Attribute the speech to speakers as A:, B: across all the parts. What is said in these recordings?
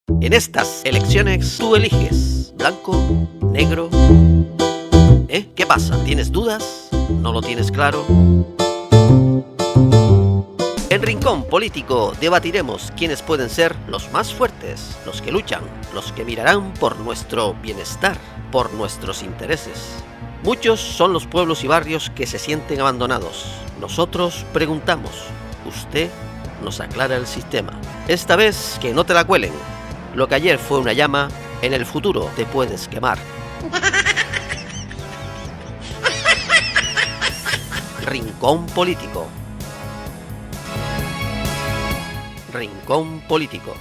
A: En estas elecciones tú eliges blanco, negro. ¿Qué pasa? ¿Tienes dudas? ¿No lo tienes claro? En Rincón Político debatiremos quiénes pueden ser los más fuertes, los que luchan, los que mirarán por nuestro bienestar, por nuestros intereses. Muchos son los pueblos y barrios que se sienten abandonados. Nosotros preguntamos, usted nos aclara el sistema. Esta vez que no te la cuelen. Lo que ayer fue una llama, en el futuro te puedes quemar. Rincón Político. Rincón Político.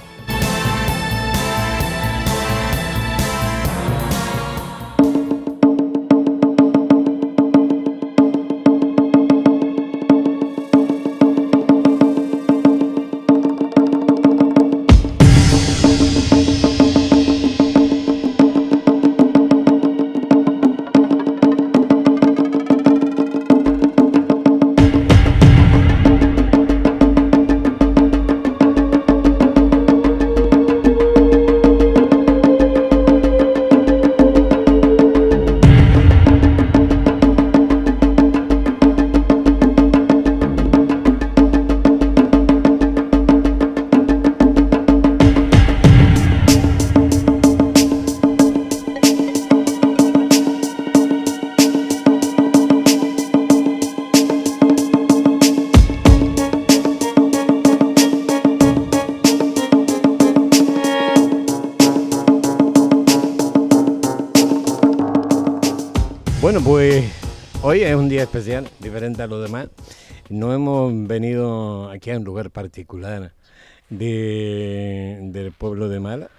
B: Bueno, pues hoy es un día especial, diferente a los demás. No hemos venido aquí a un lugar particular del pueblo de Mala,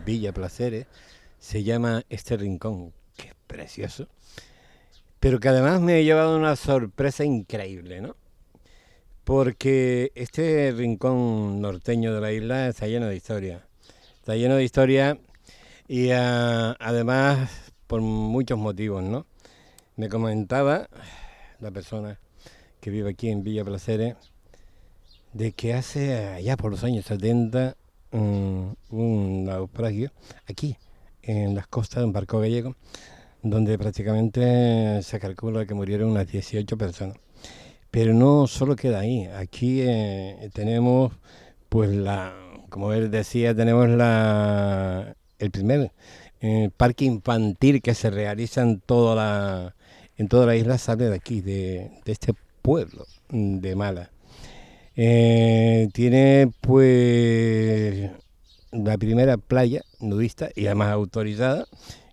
B: Villa Placeres. Se llama este rincón, que es precioso, pero que además me ha llevado una sorpresa increíble, ¿no? Porque este rincón norteño de la isla está lleno de historia. Está lleno de historia y además por muchos motivos, ¿no? Me comentaba la persona que vive aquí en Villa Placeres de que hace allá por los años 70 un naufragio aquí en las costas de un barco gallego donde prácticamente se calcula que murieron unas 18 personas. Pero no solo queda ahí, aquí tenemos, pues como él decía, tenemos el primer parque infantil que se realiza en toda la isla, sale de aquí, de este pueblo de Mala. Tiene pues la primera playa nudista y además autorizada,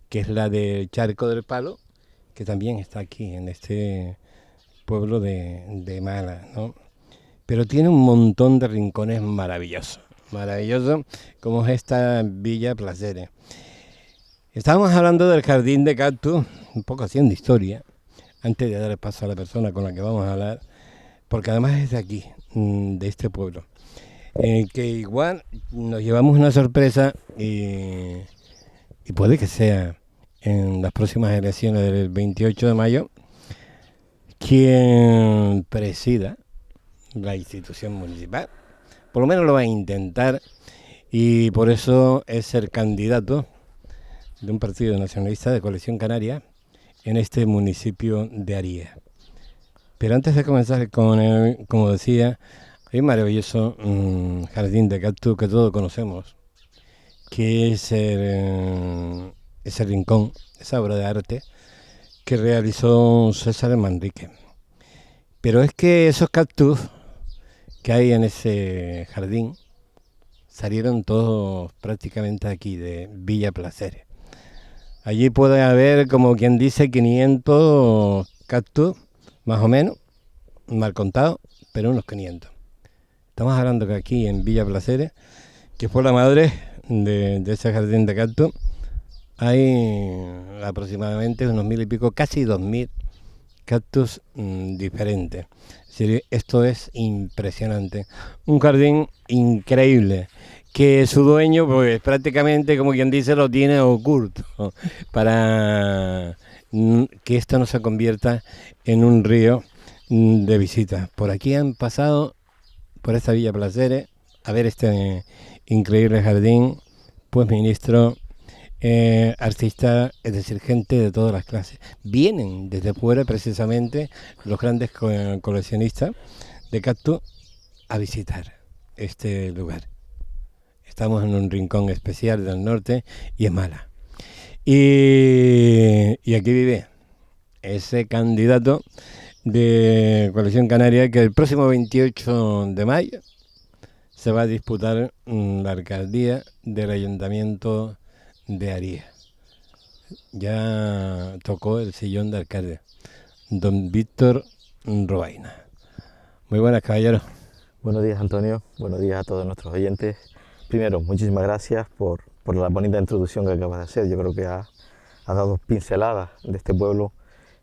B: que es la del Charco del Palo, que también está aquí en este pueblo de Mala, ¿no? Pero tiene un montón de rincones maravillosos, como es esta Villa Placeres. Estábamos hablando del jardín de cactus, un poco haciendo historia, antes de dar el paso a la persona con la que vamos a hablar, porque además es de aquí, de este pueblo, que igual nos llevamos una sorpresa y puede que sea en las próximas elecciones del 28 de mayo quien presida la institución municipal. Por lo menos lo va a intentar y por eso es el candidato de un partido nacionalista de Coalición Canaria en este municipio de Aríes. Pero antes de comenzar con él, como decía, hay un maravilloso jardín de cactus que todos conocemos, que es ese rincón, esa obra de arte que realizó César Manrique. Pero es que esos cactus que hay en ese jardín salieron todos prácticamente aquí, de Villa Placeres. Allí puede haber, como quien dice, 500 cactus, más o menos, mal contado, pero unos 500. Estamos hablando que aquí en Villa Placeres, que fue la madre de ese jardín de cactus, hay aproximadamente unos 1.000 y pico, casi 2.000 cactus diferentes. Es decir, esto es impresionante. Un jardín increíble, que su dueño, pues prácticamente, como quien dice, lo tiene oculto, para que esto no se convierta en un río de visitas. Por aquí han pasado, por esta Villa Placeres, a ver este increíble jardín, pues ministro, artistas, es decir, gente de todas las clases. Vienen desde fuera precisamente los grandes coleccionistas de cactus a visitar este lugar. Estamos en un rincón especial del norte y es Málaga. Y aquí vive ese candidato de Coalición Canaria que el próximo 28 de mayo se va a disputar la alcaldía del Ayuntamiento de Aríes. Ya tocó el sillón de alcalde, don Víctor Robaina. Muy buenas, caballeros.
C: Buenos días, Antonio. Buenos días a todos nuestros oyentes. Primero, muchísimas gracias por la bonita introducción que acabas de hacer. Yo creo que has dado pinceladas de este pueblo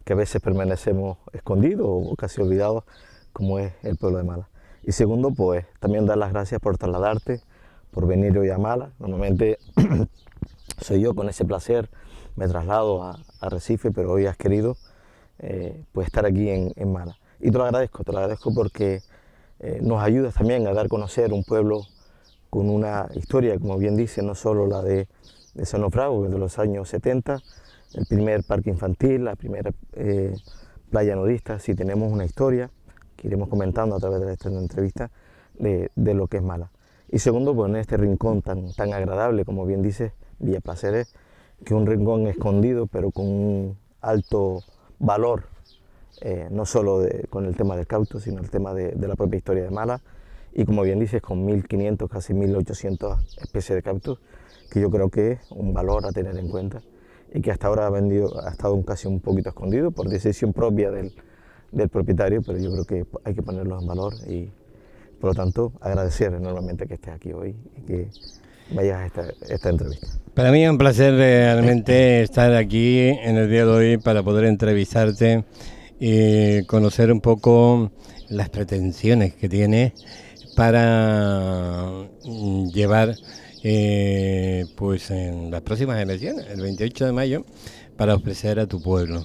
C: que a veces permanecemos escondidos o casi olvidados, como es el pueblo de Málaga. Y segundo, pues también dar las gracias por trasladarte, por venir hoy a Málaga. Normalmente soy yo, con ese placer me traslado a Recife, pero hoy has querido pues estar aquí en Málaga. Y te lo agradezco porque nos ayudas también a dar a conocer un pueblo con una historia, como bien dice, no solo la de San Naufrago, de los años 70, el primer parque infantil, la primera playa nudista. Sí, tenemos una historia que iremos comentando a través de esta entrevista de lo que es Málaga. Y segundo, pues en este rincón tan agradable, como bien dices, Villa Placeres, que es un rincón escondido, pero con un alto valor, no solo con el tema del cactus, sino el tema de la propia historia de Málaga. Y como bien dices, con 1.500, casi 1.800 especies de cactus, que yo creo que es un valor a tener en cuenta y que hasta ahora ha estado casi un poquito escondido por decisión propia del propietario, pero yo creo que hay que ponerlos en valor y por lo tanto agradecer enormemente que estés aquí hoy y que vayas a esta entrevista.
B: Para mí es un placer realmente estar aquí en el día de hoy para poder entrevistarte y conocer un poco las pretensiones que tienes para llevar pues en las próximas elecciones, el 28 de mayo, para ofrecer a tu pueblo.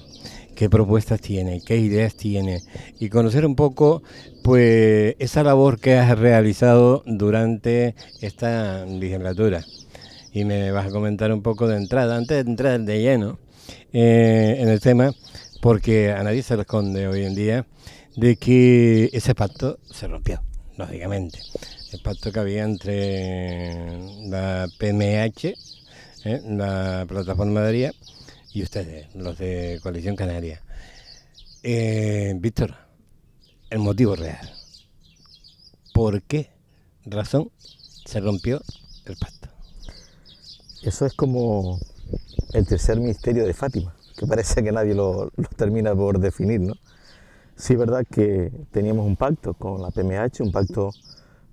B: ¿Qué propuestas tiene? ¿Qué ideas tiene? Y conocer un poco pues esa labor que has realizado durante esta legislatura. Y me vas a comentar un poco de entrada, antes de entrar de lleno en el tema, porque a nadie se le esconde hoy en día de que ese pacto se rompió, lógicamente. El pacto que había entre la PMH, la Plataforma de Aríes, y ustedes, los de Coalición Canaria. Víctor, el motivo real. ¿Por qué razón se rompió el pacto?
C: Eso es como el tercer misterio de Fátima, que parece que nadie lo termina por definir, ¿no? Sí, es verdad que teníamos un pacto con la PMH, un pacto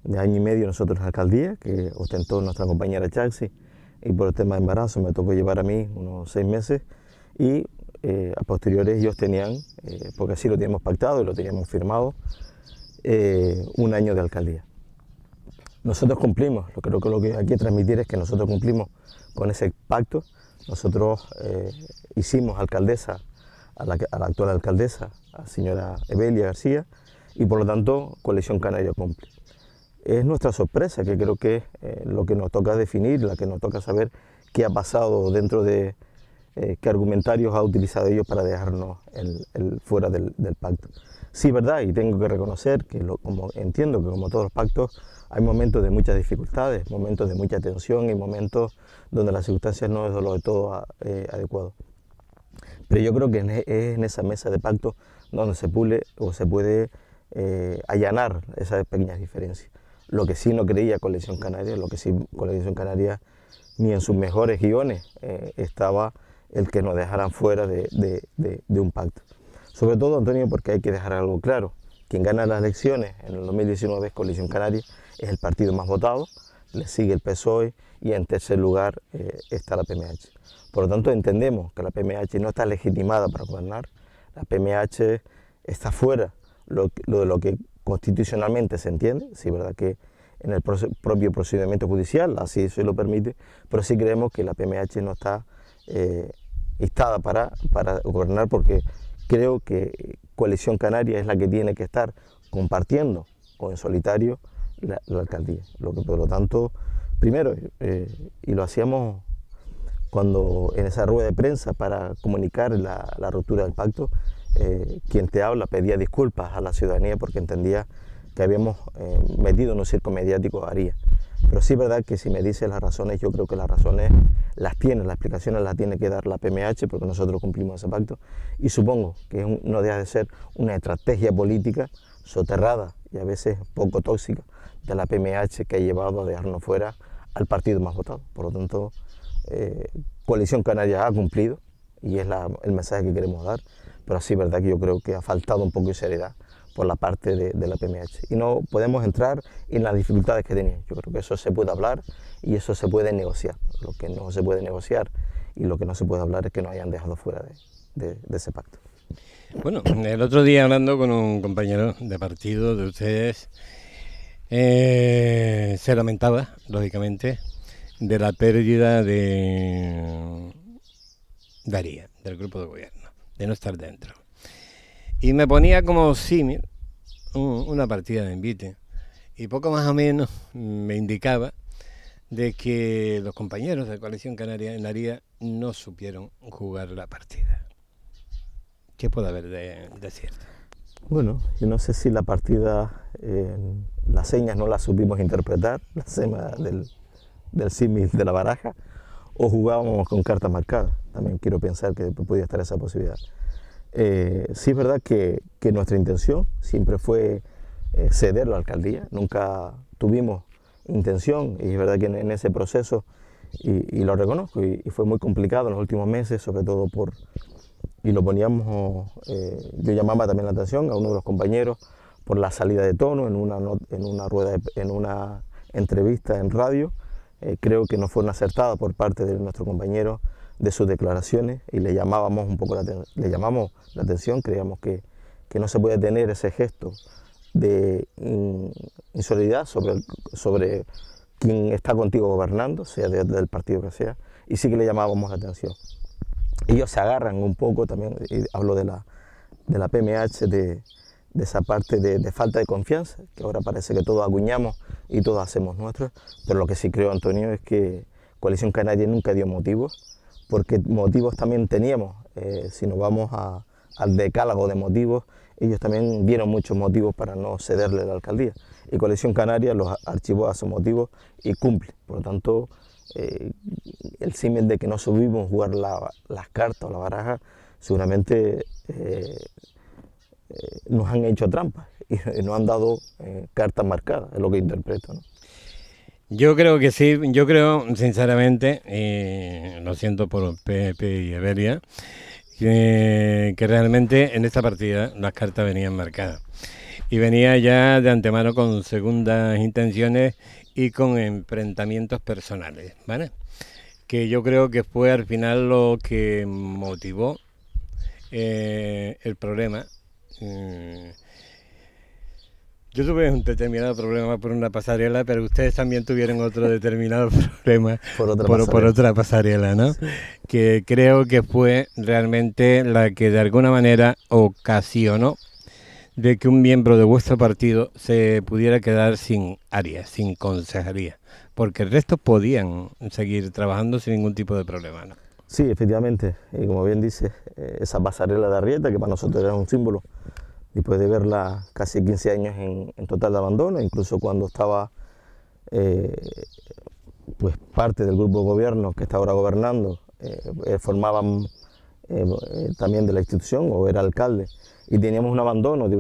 C: de año y medio nosotros en la alcaldía, que ostentó nuestra compañera Chaxi, y por el tema de embarazo me tocó llevar a mí unos 6 meses, y a posteriores ellos tenían, porque así lo teníamos pactado y lo teníamos firmado, 1 año de alcaldía. Nosotros cumplimos, creo que lo que hay que transmitir es que nosotros cumplimos con ese pacto. Nosotros hicimos alcaldesa a la actual alcaldesa, a la señora Evelia García, y por lo tanto Coalición Canaria cumple. Es nuestra sorpresa, que creo que es lo que nos toca definir, la que nos toca saber qué ha pasado dentro de qué argumentarios ha utilizado ellos para dejarnos fuera del pacto. Sí, verdad, y tengo que reconocer que como entiendo que como todos los pactos hay momentos de muchas dificultades, momentos de mucha tensión y momentos donde las circunstancias no es lo de todo adecuado. Pero yo creo que es en esa mesa de pacto donde se pule o se puede allanar esas pequeñas diferencias. Lo que sí no creía Coalición Canaria, lo que sí Coalición Canaria ni en sus mejores guiones estaba el que nos dejaran fuera de un pacto. Sobre todo, Antonio, porque hay que dejar algo claro. Quien gana las elecciones en el 2019 es Coalición Canaria, es el partido más votado, le sigue el PSOE y en tercer lugar está la PMH. Por lo tanto, entendemos que la PMH no está legitimada para gobernar, la PMH está fuera de lo que constitucionalmente se entiende, sí, verdad que en el propio procedimiento judicial así se lo permite, pero sí creemos que la PMH no está instada para gobernar, porque creo que Coalición Canaria es la que tiene que estar compartiendo o en solitario la alcaldía, lo que por lo tanto primero, y lo hacíamos cuando en esa rueda de prensa para comunicar la ruptura del pacto, quien te habla pedía disculpas a la ciudadanía porque entendía que habíamos metido en un circo mediático a Arías. Pero sí es verdad que si me dices las razones, yo creo que las razones las tiene, las explicaciones las tiene que dar la PMH porque nosotros cumplimos ese pacto y supongo que no deja de ser una estrategia política soterrada y a veces poco tóxica de la PMH que ha llevado a dejarnos fuera al partido más votado. Por lo tanto, Coalición Canaria ha cumplido y es el mensaje que queremos dar, pero sí es verdad que yo creo que ha faltado un poco de seriedad por la parte de la PMH y no podemos entrar en las dificultades que tenían. Yo creo que eso se puede hablar y eso se puede negociar. Lo que no se puede negociar y lo que no se puede hablar es que nos hayan dejado fuera de ese pacto.
B: Bueno, el otro día hablando con un compañero de partido de ustedes, se lamentaba, lógicamente, de la pérdida de Arías, del grupo de gobierno, de no estar dentro. Y me ponía como símil una partida de envite y poco más o menos me indicaba de que los compañeros de Coalición Canaria en Arías no supieron jugar la partida. ¿Qué puede haber de cierto?
C: Bueno, yo no sé si la partida, las señas no las supimos interpretar, la seña del símil de la baraja, o jugábamos con cartas marcadas. También quiero pensar que podía estar esa posibilidad. Sí es verdad que nuestra intención siempre fue ceder la alcaldía, nunca tuvimos intención y es verdad que en ese proceso, y lo reconozco, y fue muy complicado en los últimos meses, sobre todo y lo poníamos, yo llamaba también la atención a uno de los compañeros por la salida de tono en una entrevista en radio. Creo que no fue una acertada por parte de nuestro compañero de sus declaraciones y le llamamos la atención, creíamos que no se puede tener ese gesto de insolidaridad sobre quien está contigo gobernando, sea del partido que sea, y sí que le llamábamos la atención. Ellos se agarran un poco también, y hablo de la PMH, de esa parte de falta de confianza, que ahora parece que todos acuñamos y todos hacemos nuestros, pero lo que sí creo, Antonio, es que Coalición Canaria nunca dio motivos, porque motivos también teníamos. Si nos vamos al decálogo de motivos, ellos también dieron muchos motivos para no cederle la alcaldía, y Coalición Canaria los archivó a esos motivos y cumple. Por lo tanto, el símil de que no supimos jugar las cartas o la baraja, seguramente nos han hecho trampas y nos han dado cartas marcadas, es lo que interpreto, ¿no?
B: Yo creo que sí, yo creo sinceramente, lo siento por Pepe y Everia, que realmente en esta partida las cartas venían marcadas y venía ya de antemano con segundas intenciones y con enfrentamientos personales, ¿vale? Que yo creo que fue al final lo que motivó el problema. Yo tuve un determinado problema por una pasarela, pero ustedes también tuvieron otro determinado problema por otra pasarela, ¿no? Sí. Que creo que fue realmente la que de alguna manera ocasionó de que un miembro de vuestro partido se pudiera quedar sin área, sin concejalía, porque el resto podían seguir trabajando sin ningún tipo de problema, ¿no?
C: Sí, efectivamente, y como bien dices, esa pasarela de Arrieta, que para nosotros era un símbolo, después de verla casi 15 años en total de abandono, incluso cuando estaba pues parte del grupo de gobierno que está ahora gobernando, formaban también de la institución o era alcalde, y teníamos un abandono de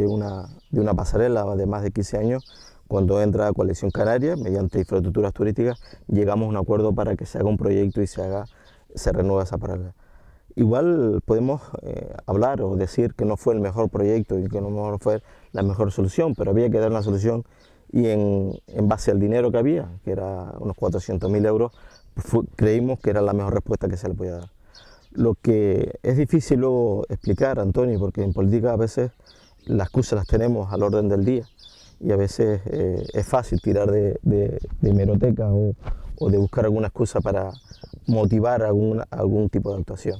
C: una pasarela de más de 15 años. Cuando entra Coalición Canaria, mediante infraestructuras turísticas, llegamos a un acuerdo para que se haga un proyecto y se renueva esa pasarela. Igual podemos hablar o decir que no fue el mejor proyecto y que no fue la mejor solución, pero había que dar una solución y en base al dinero que había, que era unos 400.000 euros, creímos que era la mejor respuesta que se le podía dar. Lo que es difícil luego explicar, Antonio, porque en política a veces las excusas las tenemos al orden del día y a veces es fácil tirar de hemeroteca o de buscar alguna excusa para motivar algún tipo de actuación.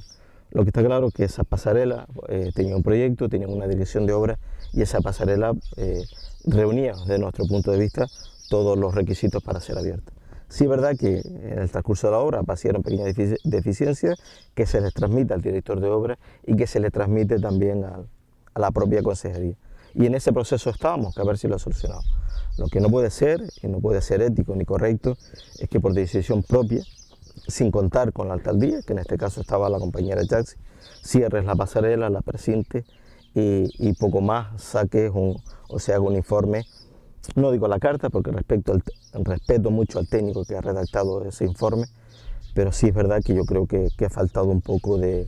C: Lo que está claro es que esa pasarela tenía un proyecto, tenía una dirección de obra y esa pasarela reunía, desde nuestro punto de vista, todos los requisitos para ser abierta. Sí es verdad que en el transcurso de la obra aparecieron pequeñas deficiencias que se les transmite al director de obra y que se le transmite también a la propia consejería. Y en ese proceso estábamos, que a ver si lo ha solucionado. Lo que no puede ser, y no puede ser ético ni correcto, es que por decisión propia, sin contar con la alcaldía, que en este caso estaba la compañera Jaxi, cierres la pasarela, la precintes y poco más saques o se haga un informe. No digo la carta porque respeto mucho al técnico que ha redactado ese informe, pero sí es verdad que yo creo que ha faltado un poco de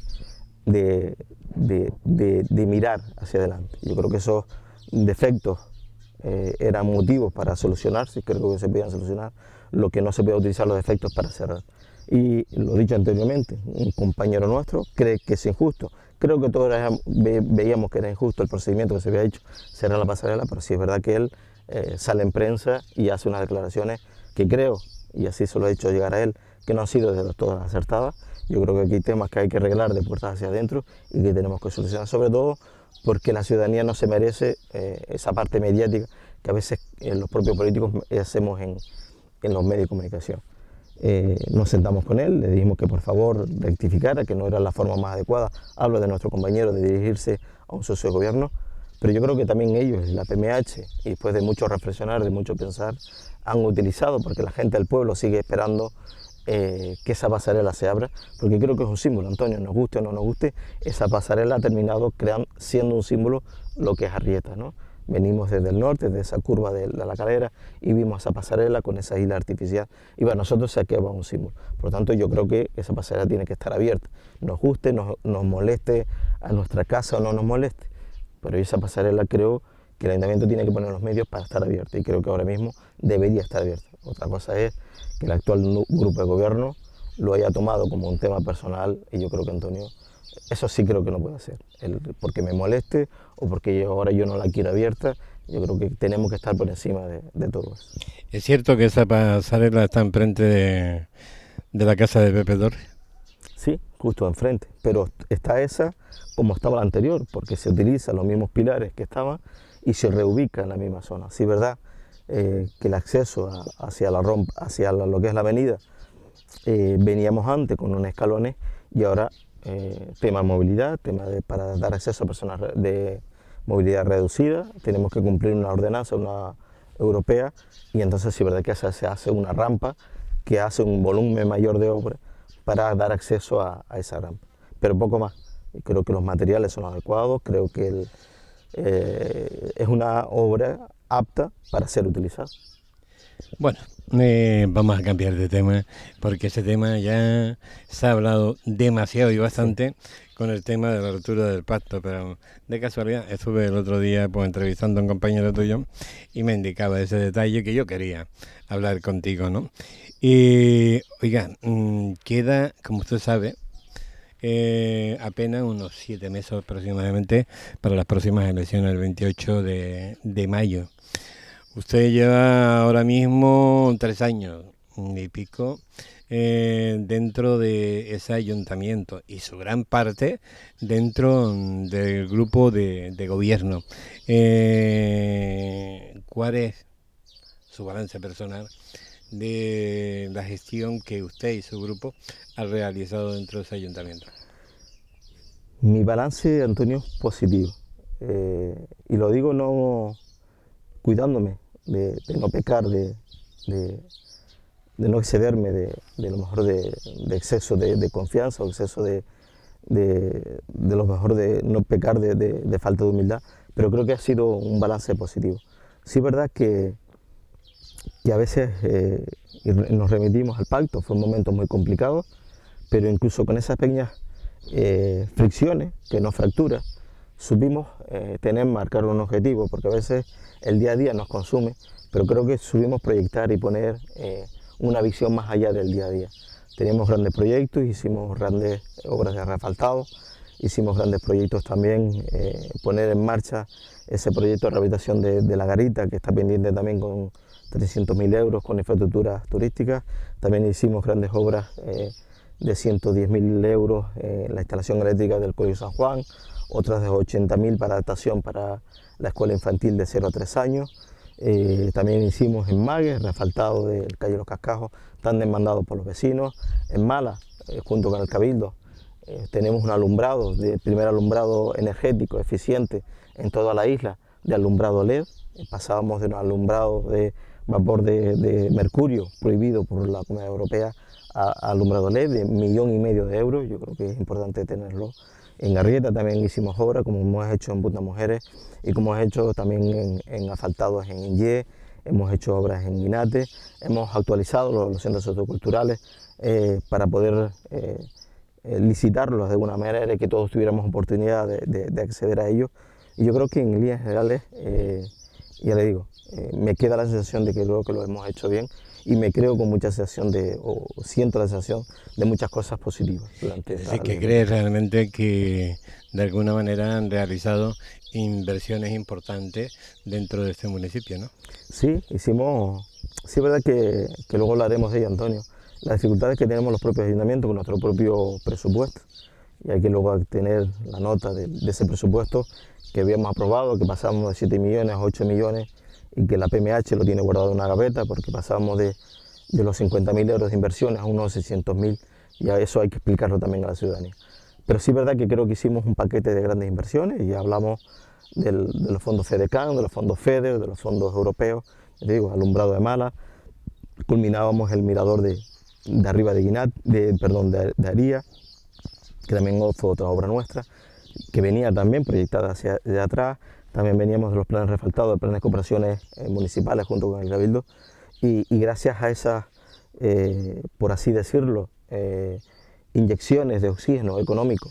C: mirar hacia adelante. Yo creo que esos defectos eran motivos para solucionarse, creo que se podían solucionar, lo que no se podía utilizar los defectos para cerrar. Y lo dicho anteriormente, un compañero nuestro cree que es injusto. Creo que todos veíamos que era injusto el procedimiento que se había hecho, cerrar la pasarela, pero sí es verdad que él sale en prensa y hace unas declaraciones que creo, y así se lo he hecho llegar a él, que no han sido de todas acertadas. Yo creo que aquí hay temas que hay que arreglar de puertas hacia adentro y que tenemos que solucionar, sobre todo porque la ciudadanía no se merece esa parte mediática que a veces los propios políticos hacemos en los medios de comunicación. Nos sentamos con él, le dijimos que por favor rectificara, que no era la forma más adecuada, hablo de nuestro compañero, de dirigirse a un socio de gobierno, pero yo creo que también ellos, la PMH, y después de mucho reflexionar, de mucho pensar, han utilizado, porque la gente del pueblo sigue esperando que esa pasarela se abra, porque creo que es un símbolo, Antonio, nos guste o no nos guste, esa pasarela ha terminado siendo un símbolo lo que es Arrieta, ¿no? Venimos desde el norte, desde esa curva de la Calera, y vimos esa pasarela con esa isla artificial, y para nosotros se queda un símbolo. Por lo tanto, yo creo que esa pasarela tiene que estar abierta, nos guste, nos moleste a nuestra casa o no nos moleste, pero esa pasarela creo que el ayuntamiento tiene que poner los medios para estar abierta, y creo que ahora mismo debería estar abierta. Otra cosa es que el actual grupo de gobierno lo haya tomado como un tema personal, y yo creo que Antonio, eso sí creo que no puede ser, porque me moleste o porque ahora yo no la quiero abierta. Yo creo que tenemos que estar por encima de todo eso.
B: ¿Es cierto que esa pasarela está enfrente de la casa de Pepe Torres?
C: Sí, justo enfrente, pero está esa como estaba la anterior, porque se utilizan los mismos pilares que estaban y se reubica en la misma zona. Sí, verdad que el acceso hacia lo que es la avenida, veníamos antes con unos escalones y ahora tema de movilidad, para dar acceso a personas de movilidad reducida, tenemos que cumplir una ordenanza, una europea, y entonces sí, verdad que se hace una rampa que hace un volumen mayor de obra para dar acceso a esa rampa, pero poco más. Y creo que los materiales son adecuados, creo que es una obra apta para ser utilizada.
B: Bueno, vamos a cambiar de tema, porque ese tema ya se ha hablado demasiado y bastante con el tema de la ruptura del pacto, pero de casualidad estuve el otro día pues entrevistando a un compañero tuyo y me indicaba ese detalle que yo quería hablar contigo, ¿no? Y, oiga, queda, como usted sabe, apenas unos 7 meses aproximadamente para las próximas elecciones, el 28 de mayo. Usted lleva ahora mismo 3 años y pico dentro de ese ayuntamiento y su gran parte dentro del grupo de gobierno. ¿Cuál es su balance personal de la gestión que usted y su grupo han realizado dentro de ese ayuntamiento?
C: Mi balance, Antonio, es positivo. Y lo digo no cuidándome de no pecar, de no excederme de lo mejor de exceso de confianza o exceso de lo mejor de no pecar de falta de humildad, pero creo que ha sido un balance positivo. Sí es verdad que a veces nos remitimos al pacto, fue un momento muy complicado, pero incluso con esas pequeñas fricciones, que no fracturas, supimos marcar un objetivo, porque a veces el día a día nos consume, pero creo que supimos proyectar y poner una visión más allá del día a día. Teníamos grandes proyectos, hicimos grandes obras de reasfaltado, hicimos grandes proyectos también, poner en marcha ese proyecto de rehabilitación de la garita, que está pendiente también con 300.000 euros con infraestructuras turísticas. También hicimos grandes obras de 110.000 euros en la instalación eléctrica del Colegio San Juan, otras de 80.000 para adaptación para la escuela infantil de 0 a 3 años. También hicimos en Magues, reasfaltado del calle Los Cascajos, tan demandado por los vecinos. En Mala, junto con el Cabildo, tenemos un alumbrado, de primer alumbrado energético, eficiente en toda la isla, de alumbrado LED. Pasábamos de un alumbrado de vapor de mercurio, prohibido por la Comunidad Europea, a alumbrado LED de 1,5 millones de euros. Yo creo que es importante tenerlo. En Arrieta también hicimos obras, como hemos hecho en Punta Mujeres y como hemos hecho también en asfaltados en Inye, hemos hecho obras en Guinate, hemos actualizado los centros socioculturales para poder licitarlos de alguna manera y que todos tuviéramos oportunidad de acceder a ellos. Y yo creo que en líneas generales, ya le digo, me queda la sensación de que creo que lo hemos hecho bien y me creo con mucha sensación siento la sensación de muchas cosas positivas.
B: Es decir, que crees realmente que de alguna manera han realizado inversiones importantes dentro de este municipio, ¿no?
C: Sí, hicimos, sí es verdad que luego hablaremos de ello, Antonio, las dificultades que tenemos los propios ayuntamientos con nuestro propio presupuesto, y hay que luego tener la nota de ese presupuesto que habíamos aprobado, que pasamos de 7 millones a 8 millones, y que la PMH lo tiene guardado en una gaveta porque pasamos de los 50.000 euros de inversiones a unos 600.000, y a eso hay que explicarlo también a la ciudadanía. Pero sí es verdad que creo que hicimos un paquete de grandes inversiones y hablamos de los fondos FEDECAN, de los fondos FEDER, de los fondos europeos, te digo, alumbrado de Mala, culminábamos el mirador de arriba de Guinat, de Aría, que también fue otra obra nuestra, que venía también proyectada hacia atrás. También veníamos de los planes refaltados, de planes de cooperaciones municipales junto con el Cabildo, y gracias a esas, por así decirlo, inyecciones de oxígeno económico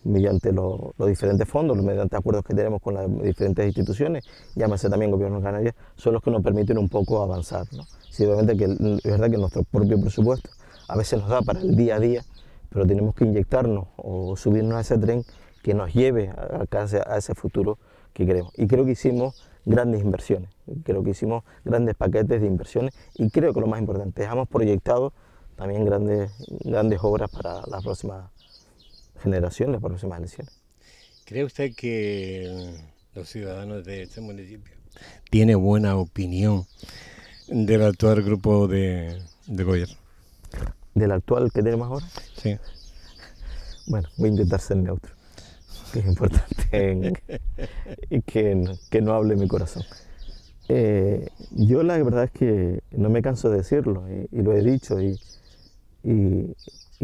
C: mediante los diferentes fondos, mediante acuerdos que tenemos con las diferentes instituciones, llámese también Gobierno de Canarias, son los que nos permiten un poco avanzar, ¿no? Sí, obviamente que es verdad que nuestro propio presupuesto a veces nos da para el día a día, pero tenemos que inyectarnos o subirnos a ese tren que nos lleve a ese futuro que queremos. Y creo que hicimos grandes inversiones, creo que hicimos grandes paquetes de inversiones y creo que lo más importante, dejamos proyectado también grandes obras para las próximas generaciones, las próximas elecciones.
B: ¿Cree usted que los ciudadanos de este municipio tienen buena opinión del actual grupo de gobierno?
C: ¿Del actual que tenemos ahora?
B: Sí.
C: Bueno, voy a intentar ser neutro, que es importante y que no hable mi corazón. Yo la verdad es que no me canso de decirlo y lo he dicho y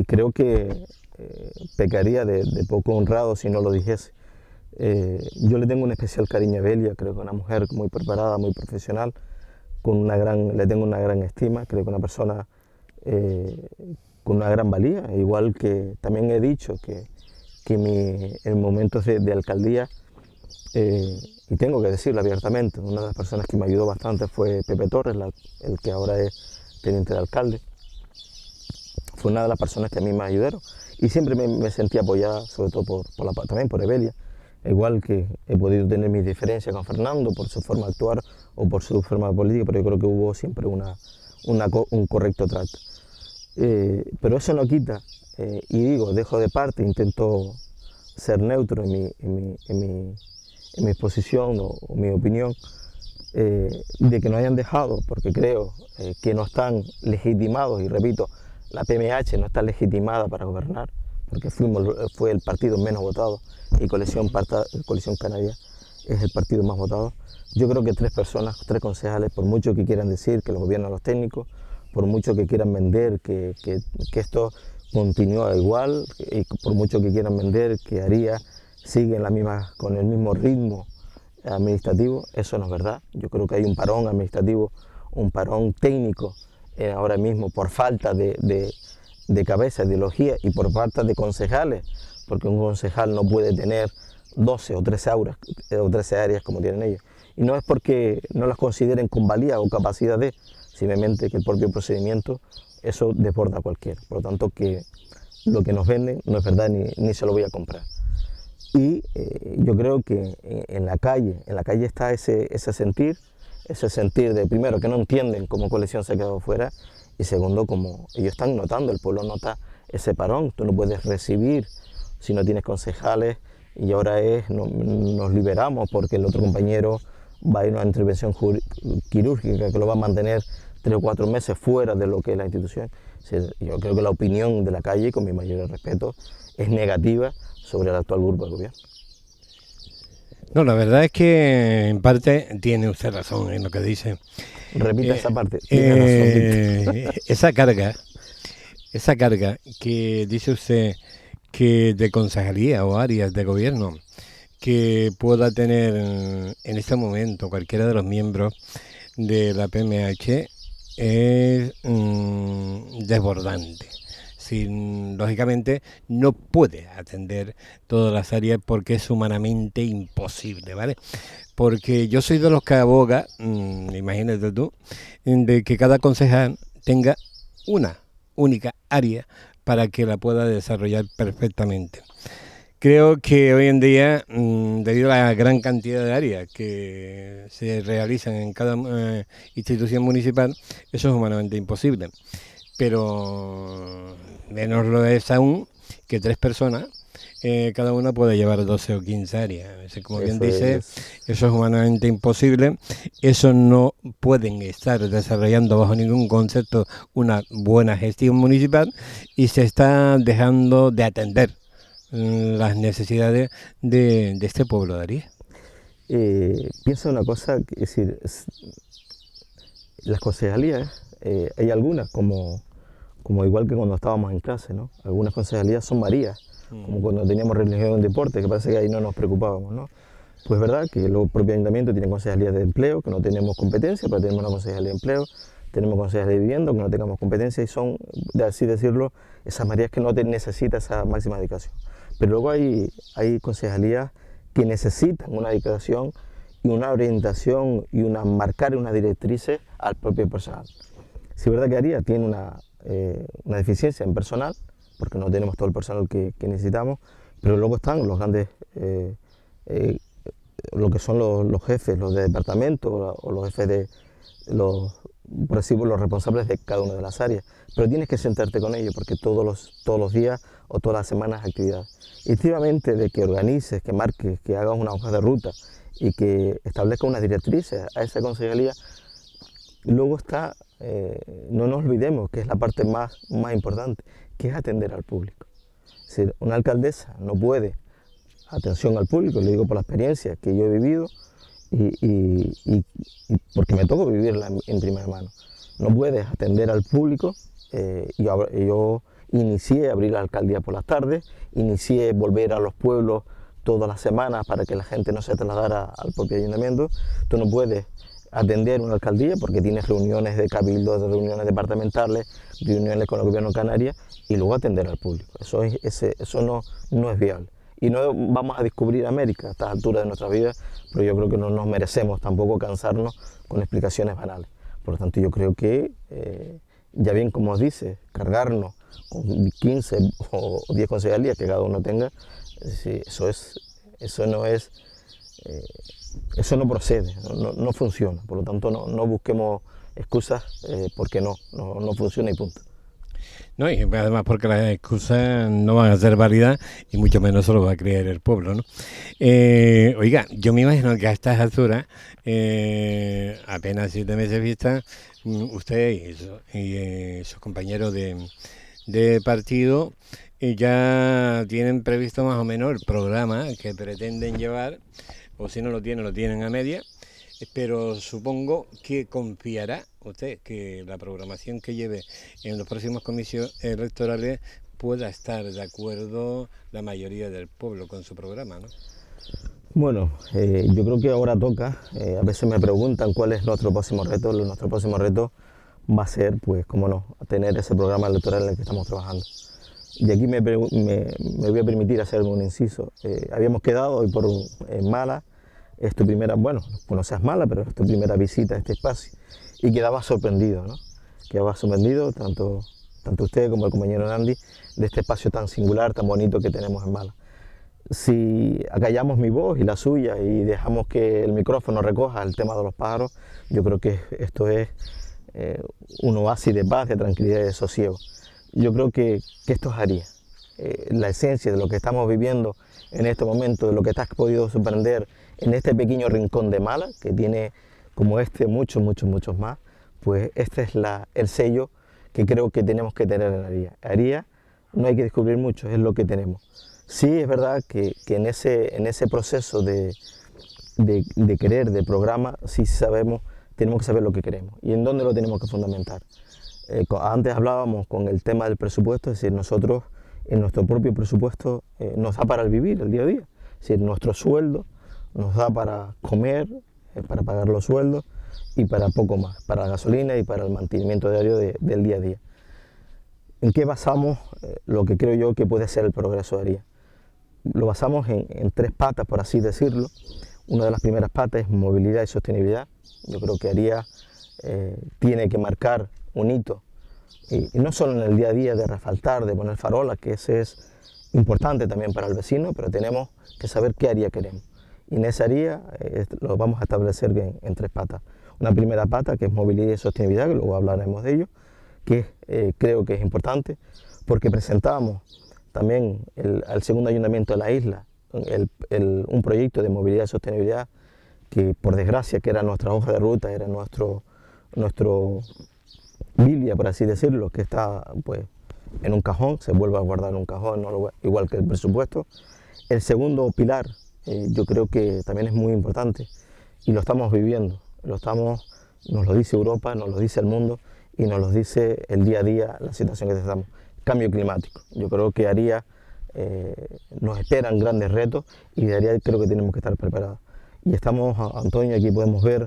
C: creo que pecaría de poco honrado si no lo dijese. Yo le tengo un especial cariño a Belia, creo que es una mujer muy preparada, muy profesional, le tengo una gran estima, creo que una persona con una gran valía, igual que también he dicho que en momentos de alcaldía, y tengo que decirlo abiertamente, una de las personas que me ayudó bastante fue Pepe Torres, el que ahora es teniente de alcalde. Fue una de las personas que a mí me ayudaron y siempre me sentí apoyada, sobre todo también por Evelia, igual que he podido tener mis diferencias con Fernando por su forma de actuar o por su forma política, pero yo creo que hubo siempre un correcto trato. Pero eso no quita, y digo, dejo de parte, intento ser neutro en mi exposición o mi opinión, de que no hayan dejado, porque creo que no están legitimados, y repito, la PMH no está legitimada para gobernar, porque fue el partido menos votado y Coalición Canaria es el partido más votado. Yo creo que tres concejales, por mucho que quieran decir que los gobiernan los técnicos, por mucho que quieran vender que esto continúa igual, y por mucho que quieran vender que Aría sigue con el mismo ritmo administrativo, eso no es verdad. Yo creo que hay un parón administrativo, un parón técnico ahora mismo por falta de cabeza, de ideología y por falta de concejales, porque un concejal no puede tener 12 o 13 áreas como tienen ellos. Y no es porque no las consideren con valía o capacidad simplemente que el propio procedimiento eso desborda a cualquiera. Por lo tanto, que lo que nos venden no es verdad ni se lo voy a comprar. Y yo creo que en la calle está ese sentir de, primero, que no entienden cómo Coalición se ha quedado fuera, y segundo, como ellos están notando, el pueblo nota ese parón. Tú no puedes recibir si no tienes concejales, y ahora nos liberamos porque el otro compañero va a ir a una intervención quirúrgica que lo va a mantener 3 o 4 meses fuera de lo que es la institución. Yo creo que la opinión de la calle, con mi mayor respeto, es negativa sobre el actual grupo de gobierno.
B: No, la verdad es que en parte tiene usted razón en lo que dice.
C: Repita esa parte. Tiene razón.
B: Esa carga que dice usted que de concejalía o áreas de gobierno que pueda tener en este momento cualquiera de los miembros de la PMH es desbordante. Lógicamente no puede atender todas las áreas porque es humanamente imposible, ¿vale? Porque yo soy de los que aboga, imagínate tú, de que cada concejal tenga una única área para que la pueda desarrollar perfectamente. Creo que hoy en día, debido a la gran cantidad de áreas que se realizan en cada institución municipal, eso es humanamente imposible. Pero menos lo es aún que 3 personas, cada una puede llevar 12 o 15 áreas. Como bien dice, eso es humanamente imposible. Eso no pueden estar desarrollando bajo ningún concepto una buena gestión municipal y se está dejando de atender las necesidades de este pueblo de Aríez.
C: Pienso una cosa, es decir, las concejalías, hay algunas como igual que cuando estábamos en clase, ¿no? Algunas concejalías son Marías, como cuando teníamos religión en deporte, que parece que ahí no nos preocupábamos, ¿no? Pues es verdad que el propio ayuntamiento tiene concejalías de empleo, que no tenemos competencia, pero tenemos una concejalía de empleo, tenemos concejalías de vivienda, que no tengamos competencia, y son, de así decirlo, esas Marías que no necesitan esa máxima dedicación. Pero luego hay concejalías que necesitan una dedicación y una orientación y marcar unas directrices al propio personal. Si es verdad que Aríez tiene una deficiencia en personal, porque no tenemos todo el personal que necesitamos, pero luego están los grandes, lo que son los jefes, los de departamento o los jefes de los responsables de cada una de las áreas. Pero tienes que sentarte con ellos porque todos los días o todas las semanas hay actividades. Y efectivamente de que organices, que marques, que hagas una hoja de ruta y que establezcas unas directrices a esa concejalía. Luego está, no nos olvidemos que es la parte más importante, que es atender al público. Es decir, una alcaldesa no puede, atención al público, le digo por la experiencia que yo he vivido y porque me tocó vivirla en primera mano. No puedes atender al público. Yo inicié a abrir la alcaldía por las tardes, inicié volver a los pueblos todas las semanas para que la gente no se trasladara al propio ayuntamiento. Tú no puedes atender una alcaldía porque tienes reuniones de cabildo, de reuniones departamentales, reuniones con el gobierno de Canarias y luego atender al público. Eso no es viable. Y no vamos a descubrir América a estas alturas de nuestra vida, pero yo creo que no nos merecemos tampoco cansarnos con explicaciones banales. Por lo tanto, yo creo que, ya bien como os dice, cargarnos con 15 o 10 concejalías que cada uno tenga, eso no procede, no funciona. Por lo tanto, no busquemos excusas porque no funciona y punto.
B: No, y además porque las excusas no van a ser válidas y mucho menos se lo va a creer el pueblo, ¿no? Oiga, yo me imagino que a estas alturas, apenas 7 meses vista, usted y sus compañeros de partido ya tienen previsto más o menos el programa que pretenden llevar, o si no lo tienen a media. Pero supongo que confiará usted que la programación que lleve en los próximos comicios electorales pueda estar de acuerdo la mayoría del pueblo con su programa, ¿no?
C: Bueno, yo creo que ahora toca, a veces me preguntan cuál es nuestro próximo reto. Nuestro próximo reto va a ser, pues, cómo no, tener ese programa electoral en el que estamos trabajando. Y aquí me voy a permitir hacer un inciso. Habíamos quedado hoy en Mala. Es tu primera, bueno, no seas mala, pero es tu primera visita a este espacio. Y quedaba sorprendido, ¿no? Quedaba sorprendido, tanto usted como el compañero Nandi, de este espacio tan singular, tan bonito que tenemos en Mala. Si acallamos mi voz y la suya y dejamos que el micrófono recoja el tema de los pájaros, yo creo que esto es un oasis de paz, de tranquilidad y de sosiego. Yo creo que esto es Aríez. La esencia de lo que estamos viviendo en este momento, de lo que te has podido sorprender en este pequeño rincón de Málaga, que tiene como muchos más, pues este es el sello que creo que tenemos que tener en Aría. Aría no hay que descubrir mucho, es lo que tenemos. Sí es verdad que en ese proceso de querer, de programa, sí tenemos que saber lo que queremos y en dónde lo tenemos que fundamentar. Antes hablábamos con el tema del presupuesto, es decir, nosotros en nuestro propio presupuesto nos da para el vivir, el día a día. Es decir, nuestro sueldo nos da para comer, para pagar los sueldos y para poco más, para la gasolina y para el mantenimiento diario del día a día. ¿En qué basamos lo que creo yo que puede ser el progreso de Aría? Lo basamos en 3 patas, por así decirlo. Una de las primeras patas es movilidad y sostenibilidad. Yo creo que Aría tiene que marcar un hito, y no solo en el día a día de refaltar, de poner farolas, que ese es importante también para el vecino, pero tenemos que saber qué Aría queremos. Y en esa Aría lo vamos a establecer en 3 patas. Una primera pata que es movilidad y sostenibilidad, que luego hablaremos de ello, que creo que es importante, porque presentamos también al segundo ayuntamiento de la isla un proyecto de movilidad y sostenibilidad que, por desgracia, que era nuestra hoja de ruta, era nuestro Biblia, por así decirlo, que está pues en un cajón, se vuelve a guardar en un cajón, igual que el presupuesto. El segundo pilar, yo creo que también es muy importante y lo estamos viviendo, nos lo dice Europa, nos lo dice el mundo y nos lo dice el día a día, la situación que estamos. Cambio climático. Yo creo que Aría nos esperan grandes retos y de Aría creo que tenemos que estar preparados. Y estamos, Antonio, aquí podemos ver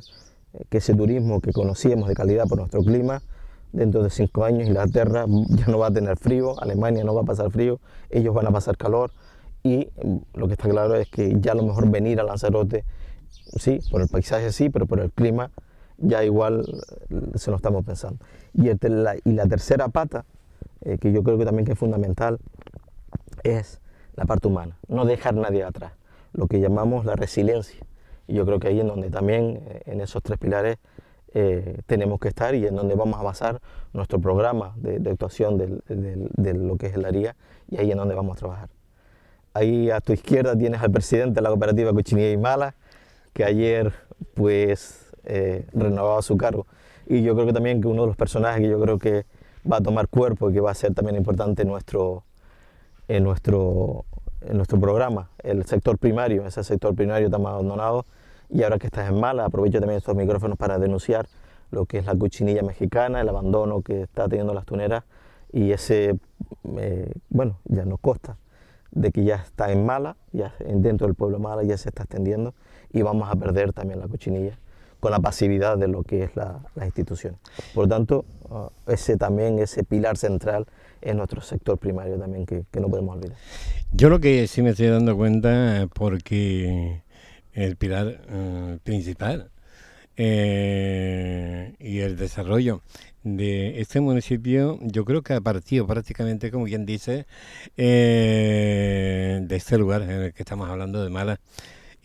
C: que ese turismo que conocíamos de calidad por nuestro clima, dentro de 5 años Inglaterra ya no va a tener frío, Alemania no va a pasar frío, ellos van a pasar calor y lo que está claro es que ya a lo mejor venir a Lanzarote, sí, por el paisaje sí, pero por el clima ya igual se lo estamos pensando. Y la tercera pata, que yo creo que también que es fundamental, es la parte humana, no dejar nadie atrás, lo que llamamos la resiliencia. Y yo creo que ahí en donde también, en esos 3 pilares, tenemos que estar y en donde vamos a basar nuestro programa de actuación de lo que es el Aría y ahí en donde vamos a trabajar. Ahí a tu izquierda tienes al presidente de la cooperativa Cochinilla y Mala, que ayer pues renovaba su cargo. Y yo creo que también que uno de los personajes que yo creo que va a tomar cuerpo y que va a ser también importante en nuestro programa, el sector primario. Ese sector primario está más abandonado y ahora que estás en Málaga, aprovecho también estos micrófonos para denunciar lo que es la cochinilla mexicana, el abandono que está teniendo las tuneras y ese, bueno, ya nos consta de que ya está en Málaga, ya dentro del pueblo de Málaga ya se está extendiendo y vamos a perder también la cochinilla con la pasividad de lo que es las instituciones. Por lo tanto, ese pilar central es nuestro sector primario también que no podemos olvidar.
B: Yo lo que sí me estoy dando cuenta, porque el pilar principal y el desarrollo de este municipio, yo creo que ha partido prácticamente, como quien dice, de este lugar en el que estamos hablando, de Málaga.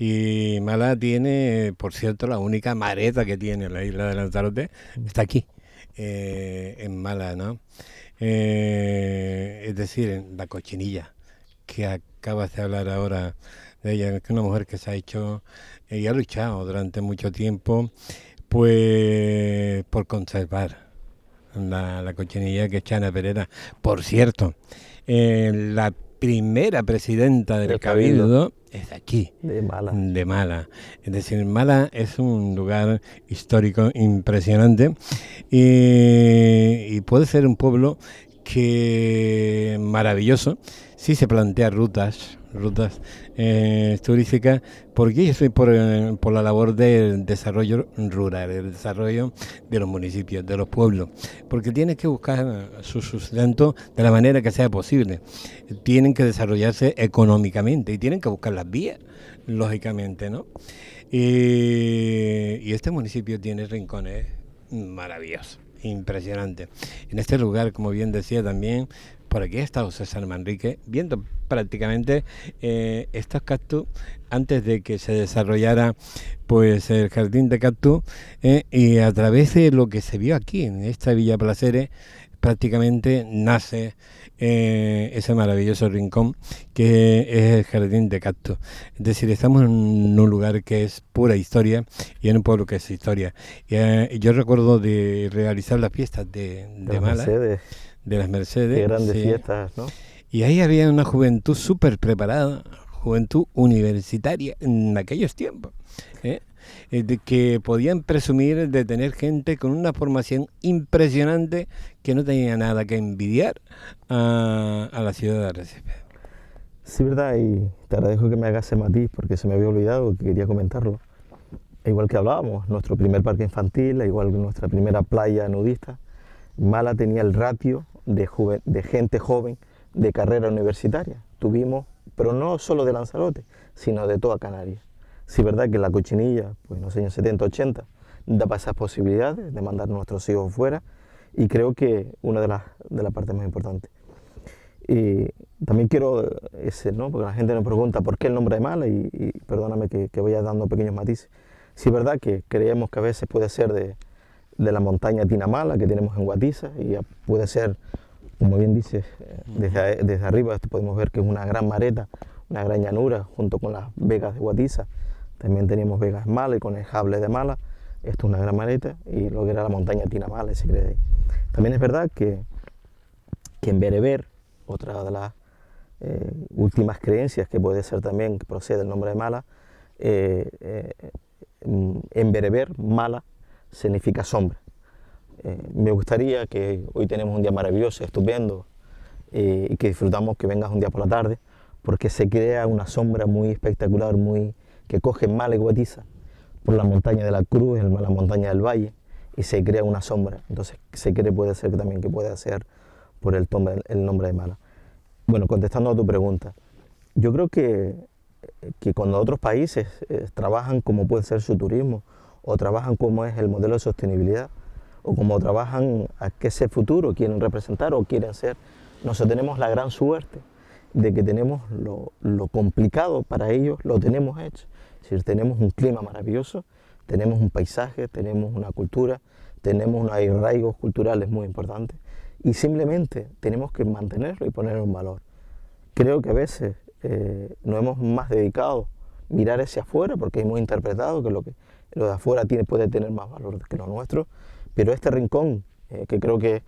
B: Y Málaga tiene, por cierto, la única mareta que tiene la isla de Lanzarote, está aquí, en Málaga, ¿no? Es decir, en la cochinilla, que acabas de hablar ahora de ella, que es una mujer que se ha hecho y ha luchado durante mucho tiempo, pues, por conservar la cochinilla, que es Chana Perera. Por cierto, la primera presidenta del Cabildo es de aquí, de Málaga. Es decir, Málaga es un lugar histórico impresionante y puede ser un pueblo que maravilloso si se plantea rutas turísticas, porque yo estoy por la labor del desarrollo rural, el desarrollo de los municipios, de los pueblos, porque tienen que buscar su sustento de la manera que sea posible, tienen que desarrollarse económicamente y tienen que buscar las vías, lógicamente, ¿no? Y este municipio tiene rincones maravillosos, impresionantes. En este lugar, como bien decía también, por aquí ha estado César Manrique viendo prácticamente estos cactus antes de que se desarrollara pues el jardín de cactus, y a través de lo que se vio aquí en esta Villa Placeres, prácticamente nace ese maravilloso rincón que es el Jardín de Cactus. Es decir, estamos en un lugar que es pura historia y en un pueblo que es historia. Yo recuerdo de realizar las fiestas de Málaga, de las Mercedes.
C: Qué grandes fiestas, ¿no?
B: Y ahí había una juventud súper preparada, juventud universitaria en aquellos tiempos, de que podían presumir de tener gente con una formación impresionante que no tenía nada que envidiar a la ciudad de Arrecife.
C: Sí, verdad, y te agradezco que me hagas ese matiz porque se me había olvidado que quería comentarlo. Igual que hablábamos, nuestro primer parque infantil, igual que nuestra primera playa nudista, Málaga tenía el ratio de gente joven de carrera universitaria. Tuvimos, pero no solo de Lanzarote, sino de toda Canarias. Sí, verdad que la cochinilla, pues en los años 70, 80, daba esas posibilidades de mandar a nuestros hijos fuera, y creo que una de las partes más importantes. Y también quiero ¿no? Porque la gente nos pregunta por qué el nombre de Málaga, y perdóname que vaya dando pequeños matices. Sí, es verdad que creemos que a veces puede ser de la montaña Tinamala que tenemos en Guatiza, y puede ser, como bien dices, desde arriba podemos ver que es una gran mareta, una gran llanura, junto con las vegas de Guatiza. También teníamos vegas en Málaga y con el Jable de Málaga. Esto es una gran mareta, y lo que era la montaña Tinamala se cree ahí. También es verdad que en Bereber, otra de las últimas creencias que puede ser también que procede del nombre de Málaga, en Bereber, Málaga significa sombra. Me gustaría que hoy tenemos un día maravilloso, estupendo, y que disfrutamos que vengas un día por la tarde, porque se crea una sombra muy espectacular, que coge Málaga y Guatiza por la montaña de la Cruz, la montaña del Valle, y se crea una sombra. Entonces se cree, puede ser que también que pueda ser por el nombre de Málaga. Bueno, contestando a tu pregunta, yo creo que cuando otros países trabajan como puede ser su turismo, o trabajan como es el modelo de sostenibilidad, o como trabajan a qué ese futuro quieren representar o quieren ser, nosotros tenemos la gran suerte de que tenemos lo complicado para ellos, lo tenemos hecho. Es decir, tenemos un clima maravilloso, tenemos un paisaje, tenemos una cultura, tenemos unos arraigos culturales muy importantes, y simplemente tenemos que mantenerlo y ponerlo en valor. Creo que a veces nos hemos más dedicado a mirar hacia afuera, porque hemos interpretado que lo de afuera puede tener más valor que lo nuestro, pero este rincón, que creo que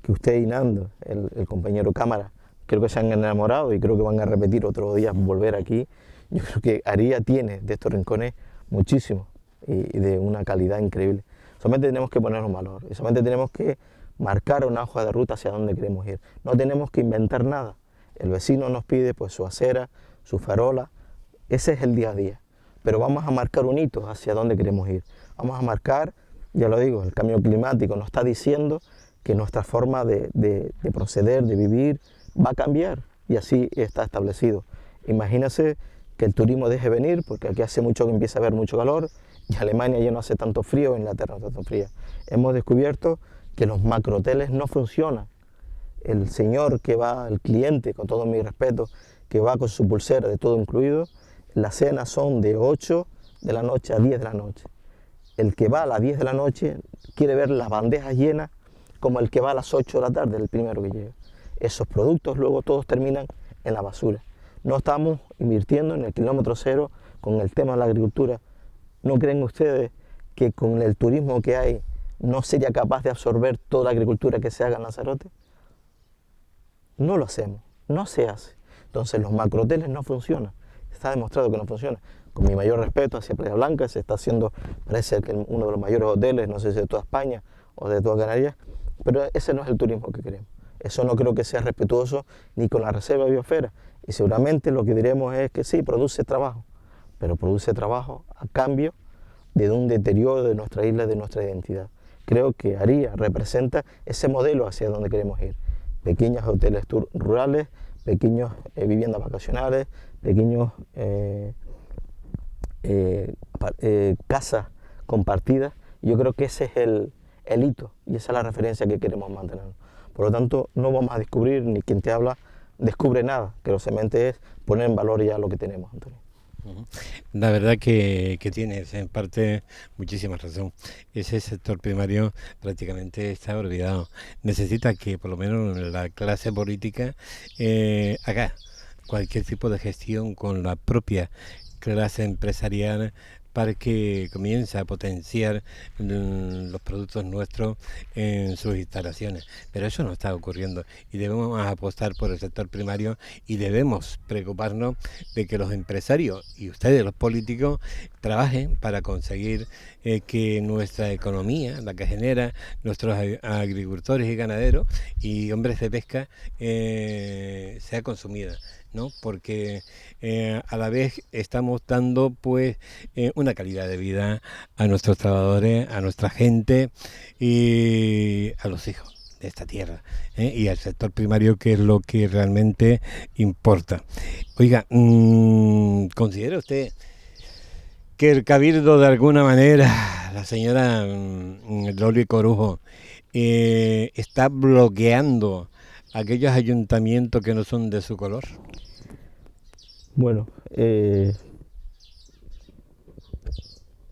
C: usted y Nando, el compañero cámara, creo que se han enamorado y creo que van a repetir otro día, volver aquí. Yo creo que Aría tiene de estos rincones muchísimo, y de una calidad increíble. Solamente tenemos que ponernos valor, y solamente tenemos que marcar una hoja de ruta hacia dónde queremos ir. No tenemos que inventar nada. El vecino nos pide pues su acera, su farola, ese es el día a día. Pero vamos a marcar un hito hacia dónde queremos ir. Vamos a marcar, ya lo digo, el cambio climático nos está diciendo que nuestra forma de proceder, de vivir, va a cambiar, y así está establecido. Imagínese que el turismo deje venir, porque aquí hace mucho que empieza a haber mucho calor, y Alemania ya no hace tanto frío, Inglaterra no hace tanto frío. Hemos descubierto que los macrohoteles no funcionan. El señor que va, el cliente, con todo mi respeto, que va con su pulsera de todo incluido, las cenas son de 8 de la noche a 10 de la noche. El que va a las 10 de la noche quiere ver las bandejas llenas como el que va a las 8 de la tarde, el primero que llega. Esos productos luego todos terminan en la basura. No estamos invirtiendo en el kilómetro cero con el tema de la agricultura. ¿No creen ustedes que con el turismo que hay no sería capaz de absorber toda la agricultura que se haga en Lanzarote? No lo hacemos, no se hace. Entonces los macrohoteles no funcionan. Está demostrado que no funciona. Con mi mayor respeto hacia Playa Blanca, se está haciendo, parece que uno de los mayores hoteles, no sé si de toda España o de toda Canarias, pero ese no es el turismo que queremos. Eso no creo que sea respetuoso ni con la reserva de biosfera. Y seguramente lo que diremos es que sí, produce trabajo, pero produce trabajo a cambio de un deterioro de nuestra isla, de nuestra identidad. Creo que Aría representa ese modelo hacia donde queremos ir. Pequeños hoteles rurales, pequeños viviendas vacacionales, pequeños casas compartidas. Yo creo que ese es el hito, y esa es la referencia que queremos mantener. Por lo tanto, no vamos a descubrir, ni quien te habla descubre nada, que lo semente es poner en valor ya lo que tenemos, Antonio.
B: Ujú. La verdad que tienes en parte muchísima razón. Ese sector primario prácticamente está olvidado. Necesita que por lo menos la clase política haga cualquier tipo de gestión con la propia clase empresarial para que comience a potenciar los productos nuestros en sus instalaciones. Pero eso no está ocurriendo y debemos apostar por el sector primario y debemos preocuparnos de que los empresarios y ustedes los políticos trabajen para conseguir que nuestra economía, la que genera nuestros agricultores y ganaderos y hombres de pesca, sea consumida, ¿no? Porque a la vez estamos dando pues una calidad de vida a nuestros trabajadores, a nuestra gente y a los hijos de esta tierra, y al sector primario, que es lo que realmente importa. Oiga, ¿considera usted que el Cabildo de alguna manera, la señora Loli Corujo, está bloqueando aquellos ayuntamientos que no son de su color?
C: Bueno,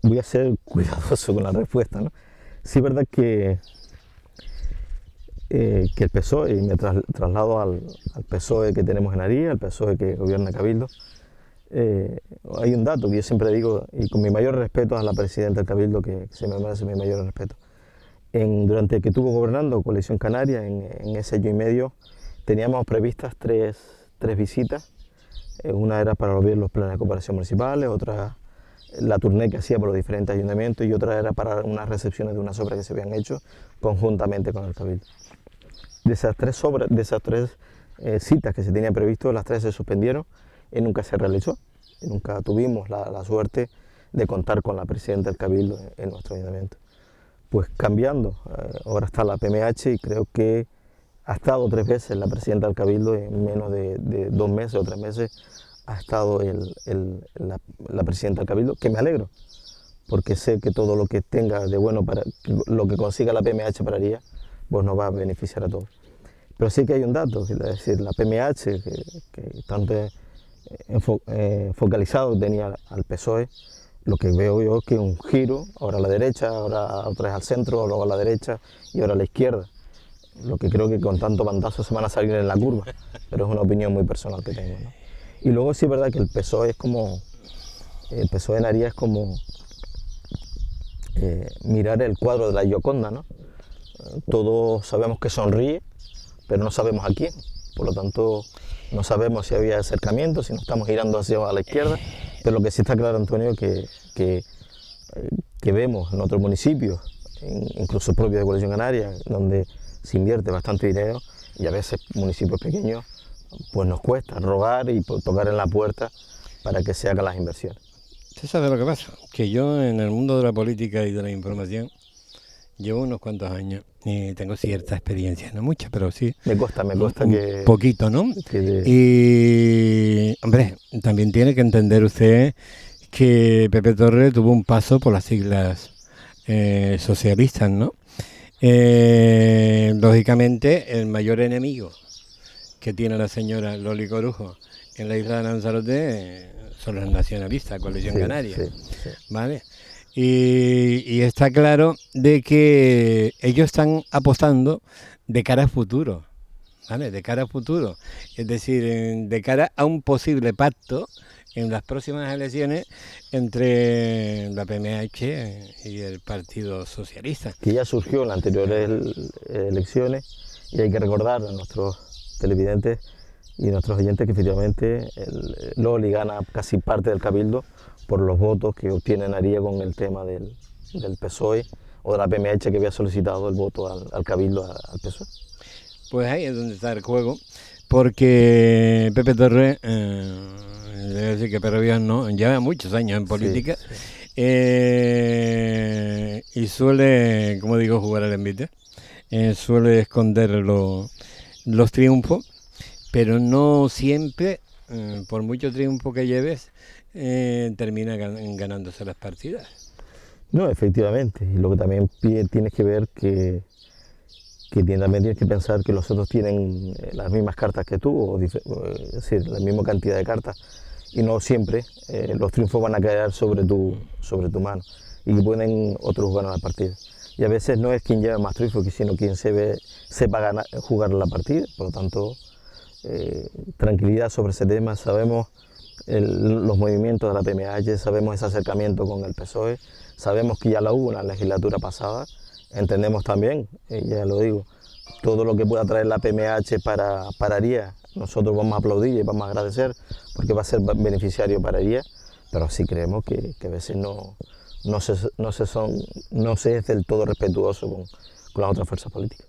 C: voy a ser cuidadoso con la respuesta, ¿no? Sí es verdad que el PSOE, y me traslado al PSOE que tenemos en Aría, al PSOE que gobierna Cabildo, hay un dato que yo siempre digo, y con mi mayor respeto a la presidenta del Cabildo, que se me merece mi mayor respeto. Durante que estuvo gobernando Coalición Canaria, en ese año y medio, teníamos previstas tres visitas. Una era para ver los planes de cooperación municipales, otra la tournée que hacía por los diferentes ayuntamientos y otra era para unas recepciones de unas obras que se habían hecho conjuntamente con el Cabildo. De esas tres citas que se tenían previsto, las tres se suspendieron y nunca se realizó. Y nunca tuvimos la suerte de contar con la presidenta del Cabildo en nuestro ayuntamiento. Pues cambiando, ahora está la PMH y creo que ha estado 3 veces la presidenta del Cabildo, en menos de 2 meses o 3 meses ha estado la presidenta del Cabildo, que me alegro, porque sé que todo lo que tenga de bueno, para lo que consiga la PMH para Aría, pues nos va a beneficiar a todos. Pero sí que hay un dato, es decir, la PMH, que tanto focalizado tenía al PSOE, lo que veo yo es que un giro, ahora a la derecha, ahora otra vez al centro, luego a la derecha y ahora a la izquierda. Lo que creo que con tanto bandazo se van a salir en la curva, pero es una opinión muy personal que tengo, ¿no? Y luego sí es verdad que el PSOE en Aría es como mirar el cuadro de la Gioconda, ¿no? Todos sabemos que sonríe, pero no sabemos a quién. Por lo tanto, no sabemos si había acercamiento, si nos estamos girando hacia la izquierda, pero lo que sí está claro, Antonio, que vemos en otros municipios, incluso propios de Coalición Canaria, donde se invierte bastante dinero y a veces municipios pequeños, pues nos cuesta rogar y tocar en la puerta para que se hagan las inversiones.
B: ¿Usted sabe lo que pasa? Que yo en el mundo de la política y de la información llevo unos cuantos años y tengo cierta experiencia, no mucha, pero sí.
C: Me consta
B: un poquito, ¿no? Y, hombre, también tiene que entender usted que Pepe Torre tuvo un paso por las siglas socialistas, ¿no? Lógicamente, el mayor enemigo que tiene la señora Loli Corujo en la isla de Lanzarote son los nacionalistas, Coalición Canaria,
C: sí.
B: ¿vale? Y está claro de que ellos están apostando de cara al futuro, ¿vale? De cara al futuro, es decir, de cara a un posible pacto en las próximas elecciones entre la PMH y el Partido Socialista.
C: Que ya surgió en las anteriores elecciones y hay que recordar a nuestros televidentes y nuestros oyentes que efectivamente Loli gana casi parte del Cabildo por los votos que obtiene Aría con el tema del PSOE o de la PMH que había solicitado el voto al Cabildo, al PSOE.
B: Pues ahí es donde está el juego, porque Pepe Torre, debe decir que Perrovías no, lleva muchos años en política, y suele, como digo, jugar al envite, suele esconder los triunfos, pero no siempre, por mucho triunfo que lleves, termina ganándose las partidas.
C: No, efectivamente, y lo que también tienes que ver que también tienes que pensar que los otros tienen las mismas cartas que tú, es decir, la misma cantidad de cartas, y no siempre los triunfos van a caer sobre tu mano y que pueden otros ganar la partida. Y a veces no es quien lleve más triunfos, sino quien sepa jugar la partida. Por lo tanto, tranquilidad sobre ese tema. Sabemos los movimientos de la PMH, sabemos ese acercamiento con el PSOE, sabemos que ya la hubo en la legislatura pasada. Entendemos también, ya lo digo, todo lo que pueda traer la PMH para Aría, nosotros vamos a aplaudir y vamos a agradecer porque va a ser beneficiario para Aría, pero sí creemos que a veces no se es del todo respetuoso con las otras fuerzas políticas.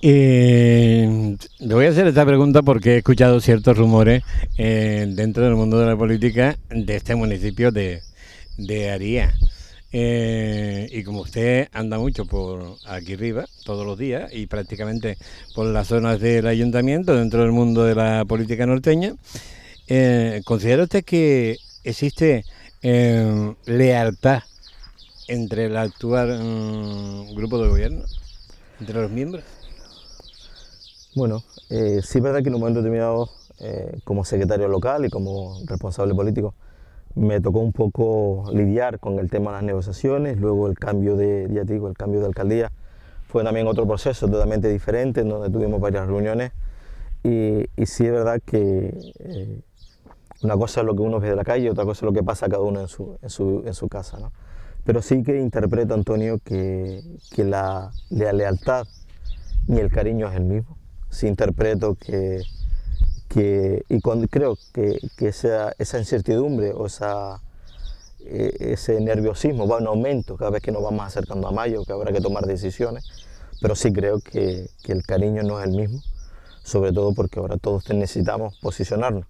B: Le voy a hacer esta pregunta porque he escuchado ciertos rumores dentro del mundo de la política de este municipio de Aría. Y como usted anda mucho por aquí arriba, todos los días, y prácticamente por las zonas del ayuntamiento, dentro del mundo de la política norteña, ¿considera usted que existe lealtad entre el actual grupo de gobierno, entre los miembros?
C: Bueno, sí es verdad que en un momento determinado, como secretario local y como responsable político, me tocó un poco lidiar con el tema de las negociaciones, luego el cambio el cambio de alcaldía fue también otro proceso totalmente diferente, en donde tuvimos varias reuniones y sí es verdad que una cosa es lo que uno ve de la calle, otra cosa es lo que pasa cada uno en su casa, ¿no? Pero sí que interpreto, Antonio, que la lealtad ni el cariño es el mismo. Sí interpreto creo que esa incertidumbre o ese nerviosismo va en aumento cada vez que nos vamos acercando a mayo, que habrá que tomar decisiones, pero sí creo que el cariño no es el mismo, sobre todo porque ahora todos necesitamos posicionarnos.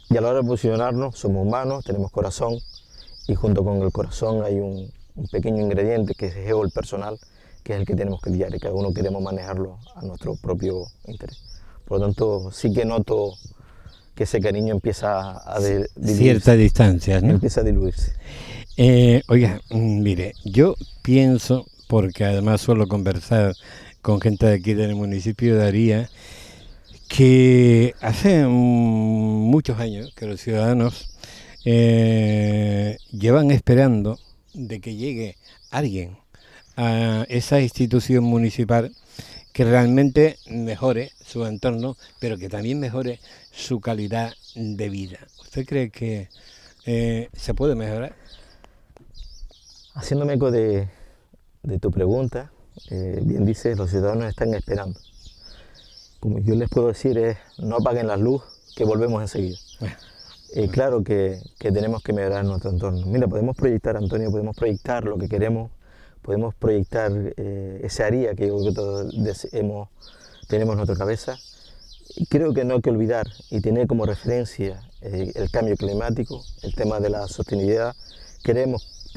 C: Y a la hora de posicionarnos somos humanos, tenemos corazón y junto con el corazón hay un pequeño ingrediente que es el personal, que es el que tenemos que lidiar y cada uno queremos manejarlo a nuestro propio interés. Por lo tanto, sí que noto que ese cariño empieza a diluirse.
B: Cierta distancia, ¿no?
C: Empieza a diluirse.
B: Oiga, mire, yo pienso, porque además suelo conversar con gente de aquí del municipio de Aría, que hace muchos años que los ciudadanos llevan esperando de que llegue alguien a esa institución municipal que realmente mejore su entorno, pero que también mejore su calidad de vida. ¿Usted cree que se puede mejorar?
C: Haciéndome eco de tu pregunta, bien dices, los ciudadanos están esperando. Como yo les puedo decir es, no apaguen la luz, que volvemos enseguida. Claro que tenemos que mejorar nuestro entorno. Mira, podemos proyectar, Antonio, podemos proyectar lo que queremos, podemos proyectar ese Aría que todos tenemos en nuestra cabeza. Y creo que no hay que olvidar y tener como referencia el cambio climático, el tema de la sostenibilidad.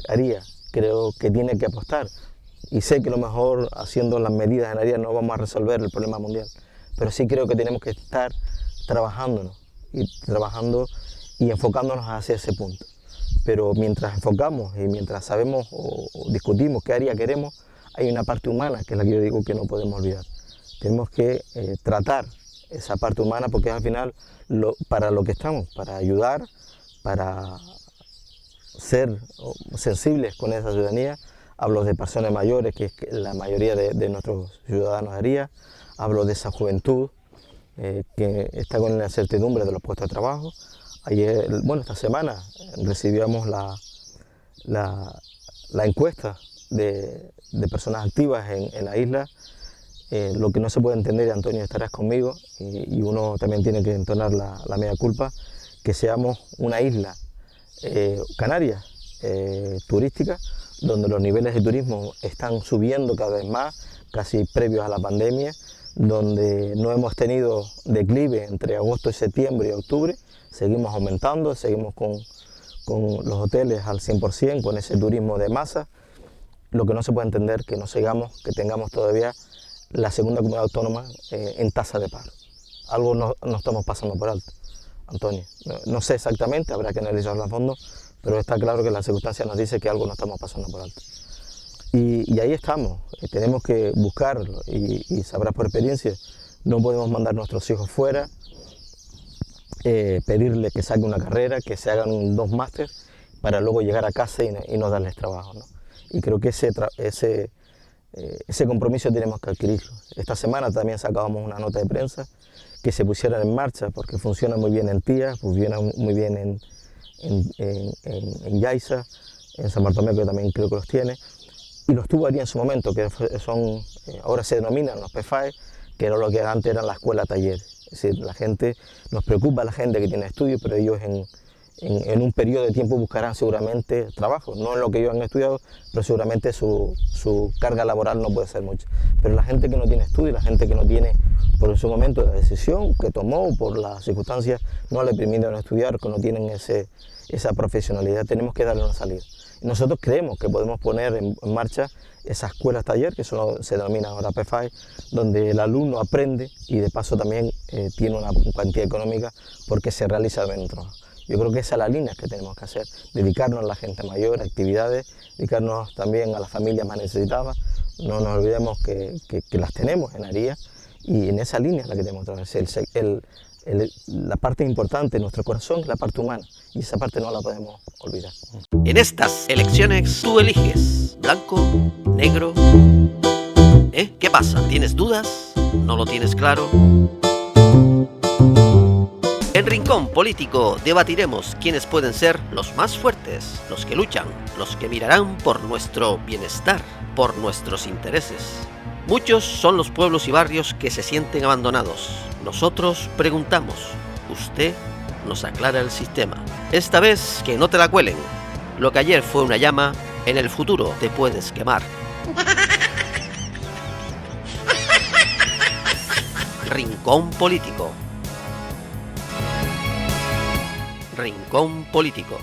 C: Aría, creo que tiene que apostar. Y sé que a lo mejor haciendo las medidas en Aría no vamos a resolver el problema mundial, pero sí creo que tenemos que estar trabajando y enfocándonos hacia ese punto. Pero mientras enfocamos y mientras sabemos o discutimos qué Aría queremos, hay una parte humana que es la que yo digo que no podemos olvidar. Tenemos que tratar esa parte humana porque al final para lo que estamos, para ayudar, para ser sensibles con esa ciudadanía. Hablo de personas mayores, que es la mayoría de nuestros ciudadanos de Aría. Hablo de esa juventud que está con la incertidumbre de los puestos de trabajo. Ayer, esta semana recibíamos la encuesta de personas activas en la isla. Lo que no se puede entender, Antonio, estarás conmigo, y uno también tiene que entonar la mea culpa, que seamos una isla canaria turística, donde los niveles de turismo están subiendo cada vez más, casi previos a la pandemia, donde no hemos tenido declive entre agosto y septiembre y octubre, seguimos aumentando, seguimos con los hoteles al 100%, con ese turismo de masa. Lo que no se puede entender que que tengamos todavía la segunda comunidad autónoma en tasa de paro. Algo no estamos pasando por alto, Antonio. No sé exactamente, habrá que analizarlo a fondo, pero está claro que la circunstancia nos dice que algo no estamos pasando por alto. Y ahí estamos, tenemos que buscarlo y sabrás por experiencia, no podemos mandar a nuestros hijos fuera, pedirle que saque una carrera, que se hagan 2 másteres para luego llegar a casa y no darles trabajo, ¿no? Y creo que ese compromiso tenemos que adquirirlo. Esta semana también sacábamos una nota de prensa que se pusieran en marcha porque funciona muy bien en Tía, funciona muy bien en Yaiza, en San Bartolomé, que también creo que los tiene, y los tuvo allí en su momento, que ahora se denominan los PFAE, que era lo que antes era la escuela taller. Es decir, nos preocupa la gente que tiene estudios, pero ellos en un periodo de tiempo buscarán seguramente trabajo, no en lo que ellos han estudiado, pero seguramente su carga laboral no puede ser mucha. Pero la gente que no tiene estudio, la gente que no tiene por su momento la decisión que tomó, por las circunstancias, no le permiten estudiar, que no tienen esa profesionalidad, tenemos que darle una salida. Nosotros creemos que podemos poner en marcha esas escuelas taller, que se denominan ahora PFAE, donde el alumno aprende y de paso también tiene una cuantía económica porque se realiza bien un trabajo. Yo creo que esa es la línea que tenemos que hacer, dedicarnos a la gente mayor, actividades, dedicarnos también a las familias más necesitadas. No nos olvidemos que las tenemos en Aría y en esa línea es la que tenemos que trabajar. La parte importante de nuestro corazón es la parte humana y esa parte no la podemos olvidar.
A: En estas elecciones tú eliges blanco, negro. ¿Qué pasa? ¿Tienes dudas? ¿No lo tienes claro? En Rincón Político debatiremos quiénes pueden ser los más fuertes, los que luchan, los que mirarán por nuestro bienestar, por nuestros intereses. Muchos son los pueblos y barrios que se sienten abandonados. Nosotros preguntamos, usted nos aclara el sistema. Esta vez que no te la cuelen. Lo que ayer fue una llama, en el futuro te puedes quemar. Rincón Político. Rincón Político.